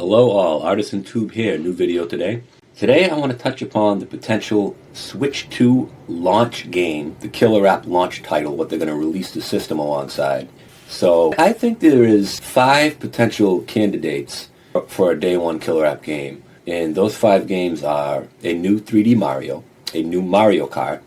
Hello all, Artisan Tube here, new video today. Today I want to touch upon the potential Switch 2 launch game, the killer app launch title, what they're going to release the system alongside. So I think there is 5 potential candidates for a day one killer app game. And those 5 games are a new 3D Mario, a new Mario Kart,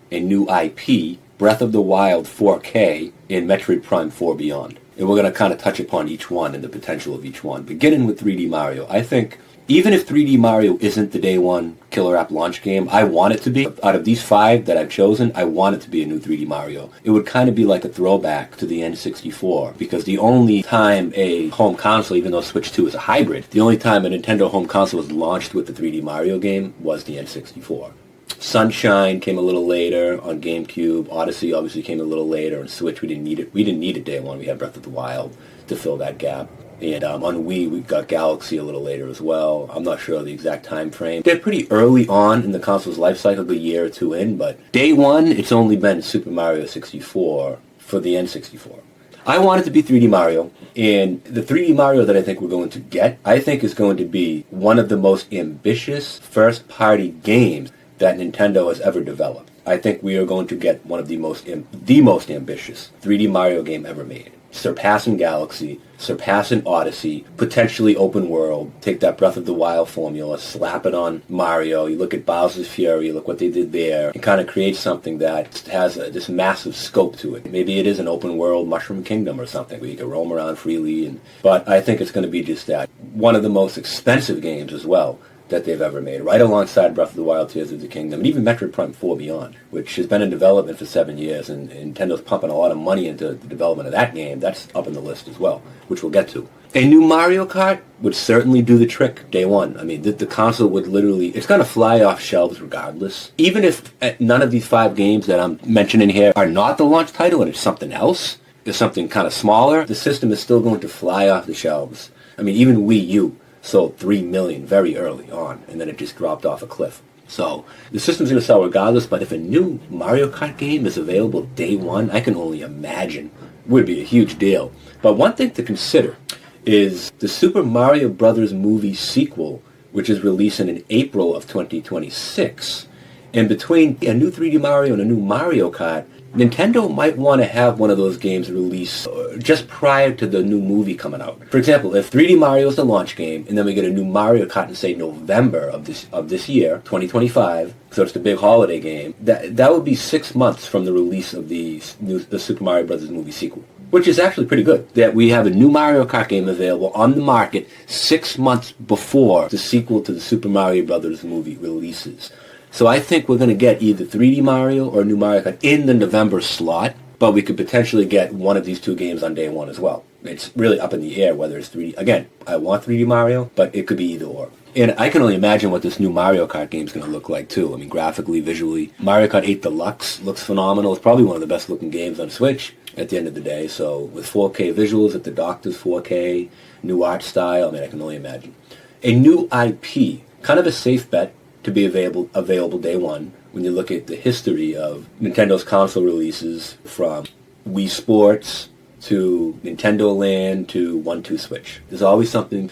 a new IP, Breath of the Wild 4K, and Metroid Prime 4 Beyond. And we're going to kind of touch upon each one and the potential of each one. Beginning with 3D Mario, I think even if 3D Mario isn't the day one killer app launch game, I want it to be. Out of these 5 that I've chosen, I want it to be a new 3D Mario. It would kind of be like a throwback to the N64, because the only time a home console, even though Switch 2 is a hybrid, the only time a Nintendo home console was launched with the 3D Mario game was the N64. Sunshine came a little later on GameCube. Odyssey obviously came a little later. On Switch, we didn't need it. We didn't need it day one. We had Breath of the Wild to fill that gap. And on Wii, we got Galaxy a little later as well. I'm not sure the exact time frame. They're pretty early on in the console's life cycle, a year or two in. But day one, it's only been Super Mario 64 for the N64. I want it to be 3D Mario, and the 3D Mario that I think we're going to get, I think is going to be one of the most ambitious first-party games that Nintendo has ever developed. I think we are going to get one of the most ambitious 3D Mario game ever made. Surpassing Galaxy, surpassing Odyssey, potentially open world. Take that Breath of the Wild formula, slap it on Mario. You look at Bowser's Fury, look what they did there, and kind of create something that has this massive scope to it. Maybe it is an open world Mushroom Kingdom or something where you can roam around freely. But I think it's going to be just that. One of the most expensive games as well that they've ever made, right alongside Breath of the Wild, Tears of the Kingdom, and even Metroid Prime 4 Beyond, which has been in development for 7 years, and Nintendo's pumping a lot of money into the development of that game. That's up in the list as well, which we'll get to. A new Mario Kart would certainly do the trick day one. I mean, the console would literally, it's going to fly off shelves regardless. Even if none of these 5 games that I'm mentioning here are not the launch title and it's something else, it's something kind of smaller, the system is still going to fly off the shelves. I mean, even Wii U sold 3 million very early on, and then it just dropped off a cliff. So the system's going to sell regardless, but if a new Mario Kart game is available day one, I can only imagine would be a huge deal. But one thing to consider is the Super Mario Bros. Movie sequel, which is releasing in April of 2026. And between a new 3D Mario and a new Mario Kart, Nintendo might want to have one of those games released just prior to the new movie coming out. For example, if 3D Mario is the launch game, and then we get a new Mario Kart in, say, November of this year, 2025, so it's the big holiday game, that would be 6 months from the release of the Super Mario Bros. Movie sequel, which is actually pretty good, that we have a new Mario Kart game available on the market 6 months before the sequel to the Super Mario Bros. Movie releases. So I think we're going to get either 3D Mario or new Mario Kart in the November slot, but we could potentially get one of these 2 games on day one as well. It's really up in the air whether it's 3D. Again, I want 3D Mario, but it could be either or. And I can only imagine what this new Mario Kart game is going to look like too. I mean, graphically, visually. Mario Kart 8 Deluxe looks phenomenal. It's probably one of the best looking games on Switch at the end of the day. So with 4K visuals at the doctor's 4K, new art style, I mean, I can only imagine. A new IP, kind of a safe bet to be available day one when you look at the history of Nintendo's console releases, from Wii Sports to Nintendo Land to 1-2 Switch. There's always something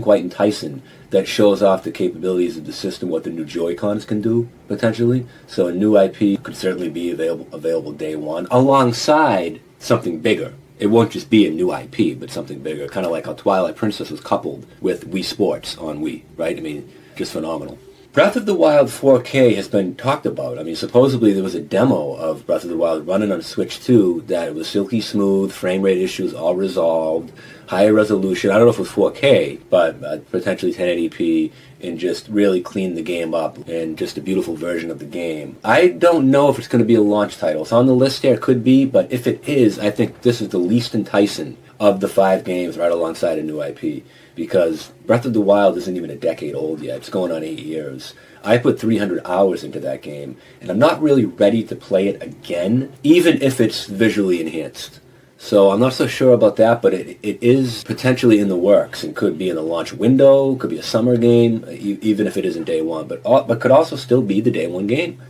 quite enticing that shows off the capabilities of the system, what the new Joycons can do, potentially. So a new IP could certainly be available day one, alongside something bigger. It won't just be a new IP, but something bigger, kind of like how Twilight Princess was coupled with Wii Sports on Wii, right? I mean, just phenomenal. Breath of the Wild 4K has been talked about. I mean, supposedly there was a demo of Breath of the Wild running on Switch 2 that it was silky smooth, frame rate issues all resolved, higher resolution. I don't know if it was 4K, but potentially 1080p, and just really cleaned the game up, and just a beautiful version of the game. I don't know if it's going to be a launch title. It's on the list there, could be, but if it is, I think this is the least enticing of the 5 games right alongside a new IP. Because Breath of the Wild isn't even a decade old yet. It's going on 8 years. I put 300 hours into that game, and I'm not really ready to play it again, even if it's visually enhanced. So I'm not so sure about that, but it is potentially in the works and could be in the launch window, could be a summer game, even if it isn't day one, but could also still be the day one game.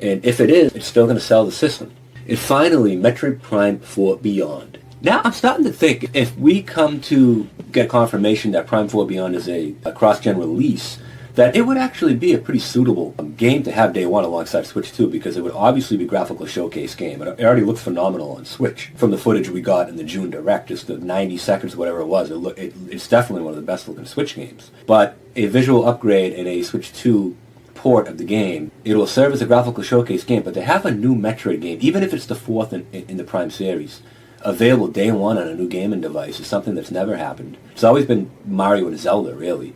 And if it is, it's still going to sell the system. And finally, Metroid Prime 4 Beyond. Now I'm starting to think if we come to get confirmation that Prime 4 Beyond is a cross-gen release, that it would actually be a pretty suitable game to have day one alongside Switch 2, because it would obviously be a graphical showcase game. It already looks phenomenal on Switch. From the footage we got in the June Direct, just the 90 seconds, whatever it was, it's definitely one of the best looking Switch games. But a visual upgrade and a Switch 2 port of the game, it will serve as a graphical showcase game, but to have a new Metroid game, even if it's the fourth in the Prime series, available day one on a new gaming device is something that's never happened. It's always been Mario and Zelda, really,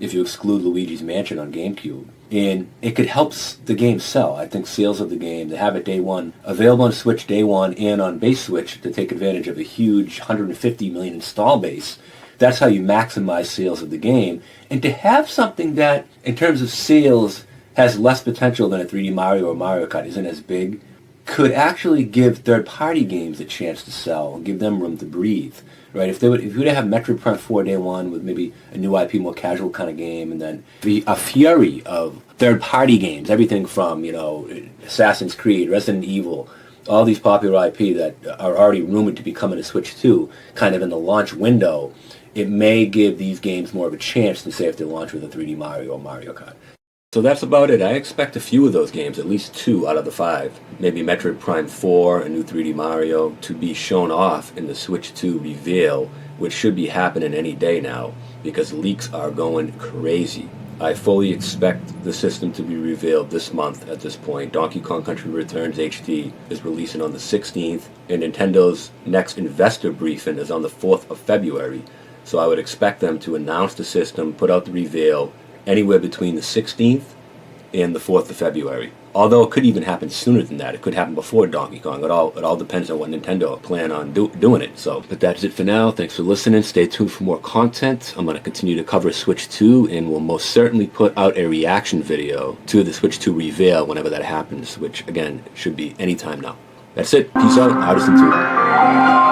if you exclude Luigi's Mansion on GameCube. And it could help the game sell. I think sales of the game, to have it day one, available on Switch day one and on base Switch to take advantage of a huge 150 million install base, that's how you maximize sales of the game. And to have something that, in terms of sales, has less potential than a 3D Mario or Mario Kart, isn't as big, could actually give third-party games a chance to sell and give them room to breathe, right? If you would have Metroid Prime 4 day one with maybe a new IP, more casual kind of game, and then a flurry of third-party games, everything from, Assassin's Creed, Resident Evil, all these popular IP that are already rumored to be coming to Switch 2, kind of in the launch window, it may give these games more of a chance than, say, if they launch with a 3D Mario or Mario Kart. So that's about it. I expect a few of those games, at least 2 out of the 5, maybe Metroid Prime 4, a new 3D Mario, to be shown off in the Switch 2 reveal, which should be happening any day now, because leaks are going crazy. I fully expect the system to be revealed this month at this point. Donkey Kong Country Returns HD is releasing on the 16th, and Nintendo's next investor briefing is on the 4th of February. So I would expect them to announce the system, put out the reveal, anywhere between the 16th and the 4th of February. Although it could even happen sooner than that. It could happen before Donkey Kong. It all depends on what Nintendo plan on doing it. So, but that's it for now. Thanks for listening. Stay tuned for more content. I'm going to continue to cover Switch 2, and we'll most certainly put out a reaction video to the Switch 2 reveal whenever that happens, which, again, should be anytime now. That's it. Peace out. Artisan 2.